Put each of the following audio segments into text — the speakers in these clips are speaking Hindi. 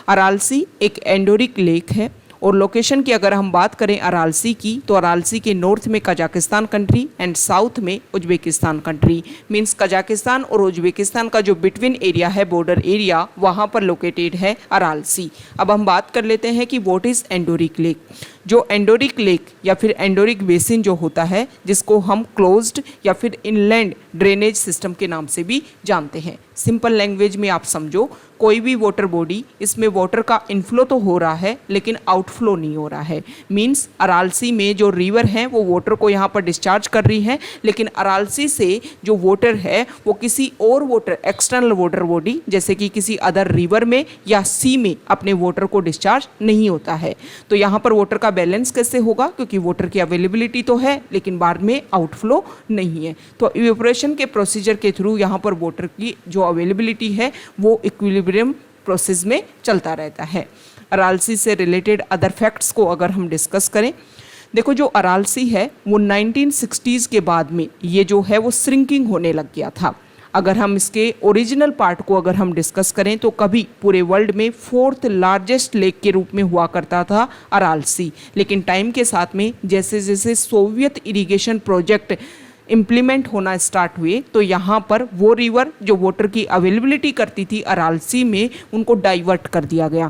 अरालसी एक एंडोरिक लेक है और लोकेशन की अगर हम बात करें अरालसी की, तो अरालसी के नॉर्थ में कजाकिस्तान कंट्री एंड साउथ में उज्बेकिस्तान कंट्री, मींस कजाकिस्तान और उज्बेकिस्तान का जो बिटवीन एरिया है, बॉर्डर एरिया, वहाँ पर लोकेटेड है अरालसी। अब हम बात कर लेते हैं कि व्हाट इज़ एंडोरिक लेक। जो एंडोरिक लेक या फिर एंडोरिक बेसिन जो होता है, जिसको हम क्लोज्ड या फिर इनलैंड ड्रेनेज सिस्टम के नाम से भी जानते हैं। सिंपल लैंग्वेज में आप समझो, कोई भी वाटर बॉडी, इसमें वाटर का इनफ्लो तो हो रहा है लेकिन आउटफ्लो नहीं हो रहा है। मींस अरालसी में जो रिवर है वो वाटर को यहाँ पर डिस्चार्ज कर रही है, लेकिन अरालसी से जो वाटर है वो किसी और वाटर, एक्सटर्नल वाटर बॉडी जैसे कि किसी अदर रिवर में या सी में अपने वाटर को डिस्चार्ज नहीं होता है। तो यहाँ पर वाटर का बैलेंस कैसे होगा, क्योंकि वाटर की अवेलेबिलिटी तो है लेकिन बाद में आउटफ्लो नहीं है। तो इवेपोरेशन के प्रोसीजर के थ्रू यहाँ पर वाटर की जो अवेलेबिलिटी है वो इक्विलिब्रियम प्रोसेस में चलता रहता है। अरालसी से रिलेटेड अदर फैक्ट्स को अगर हम डिस्कस करें, देखो जो अरालसी है वो 1960s के बाद में ये जो है वो श्रिंकिंग होने लग गया था। अगर हम इसके ओरिजिनल पार्ट को अगर हम डिस्कस करें तो कभी पूरे वर्ल्ड में 4th लार्जेस्ट लेक के रूप में हुआ करता था अरालसी, लेकिन टाइम के साथ में जैसे जैसे सोवियत इरिगेशन प्रोजेक्ट इम्प्लीमेंट होना स्टार्ट हुए तो यहाँ पर वो रिवर जो वाटर की अवेलेबिलिटी करती थी अरालसी में, उनको डाइवर्ट कर दिया गया,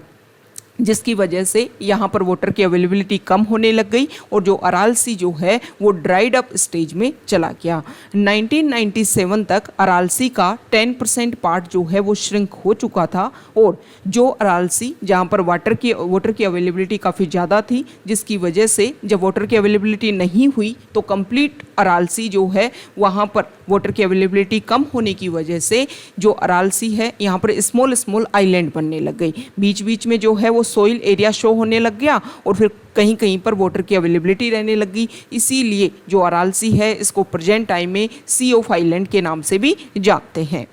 जिसकी वजह से यहाँ पर वाटर की अवेलेबिलिटी कम होने लग गई और जो अरालसी जो है वो ड्राइड अप स्टेज में चला गया। 1997 तक अरालसी का 10% पार्ट जो है वो श्रिंक हो चुका था और जो अरालसी जहाँ पर वाटर की अवेलेबिलिटी काफ़ी ज़्यादा थी, जिसकी वजह से जब वाटर की अवेलेबिलिटी नहीं हुई तो कंप्लीट अरालसी जो है वहाँ पर वाटर की अवेलेबिलिटी कम होने की वजह से जो अरालसी है यहाँ पर स्मॉल आइलैंड बनने लग गई। बीच बीच में जो है वो सोइल एरिया शो होने लग गया और फिर कहीं कहीं पर वाटर की अवेलेबिलिटी रहने लगी। इसीलिए जो अरालसी है इसको प्रेजेंट टाइम में सी ऑफ आइलैंड के नाम से भी जानते हैं।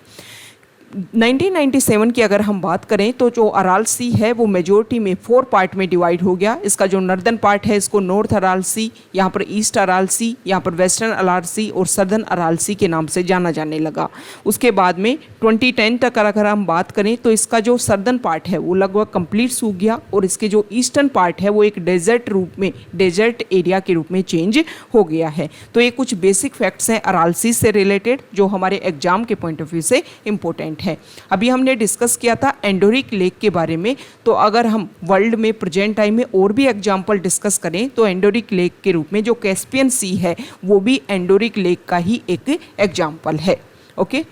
1997 की अगर हम बात करें तो जो अरालसी है वो मेजोरिटी में 4 पार्ट में डिवाइड हो गया। इसका जो नॉर्दर्न पार्ट है इसको नॉर्थ अरालसी, यहाँ पर ईस्ट अरालसी, यहाँ पर वेस्टर्न अरालसी और सदर्न अरालसी के नाम से जाना जाने लगा। उसके बाद में 2010 तक अगर हम बात करें तो इसका जो सदर्न पार्ट है वो लगभग कंप्लीट सूख गया और इसके जो ईस्टर्न पार्ट है वो एक डेजर्ट रूप में, डेजर्ट एरिया के रूप में चेंज हो गया है। तो ये कुछ बेसिक फैक्ट्स हैं अरालसी से रिलेटेड जो हमारे एग्जाम के पॉइंट ऑफ व्यू से इंपॉर्टेंट है। अभी हमने डिस्कस किया था एंडोरिक लेक के बारे में, तो अगर हम वर्ल्ड में प्रेजेंट टाइम में और भी एग्जांपल डिस्कस करें तो एंडोरिक लेक के रूप में जो कैस्पियन सी है वो भी एंडोरिक लेक का ही एक एग्जांपल है। ओके।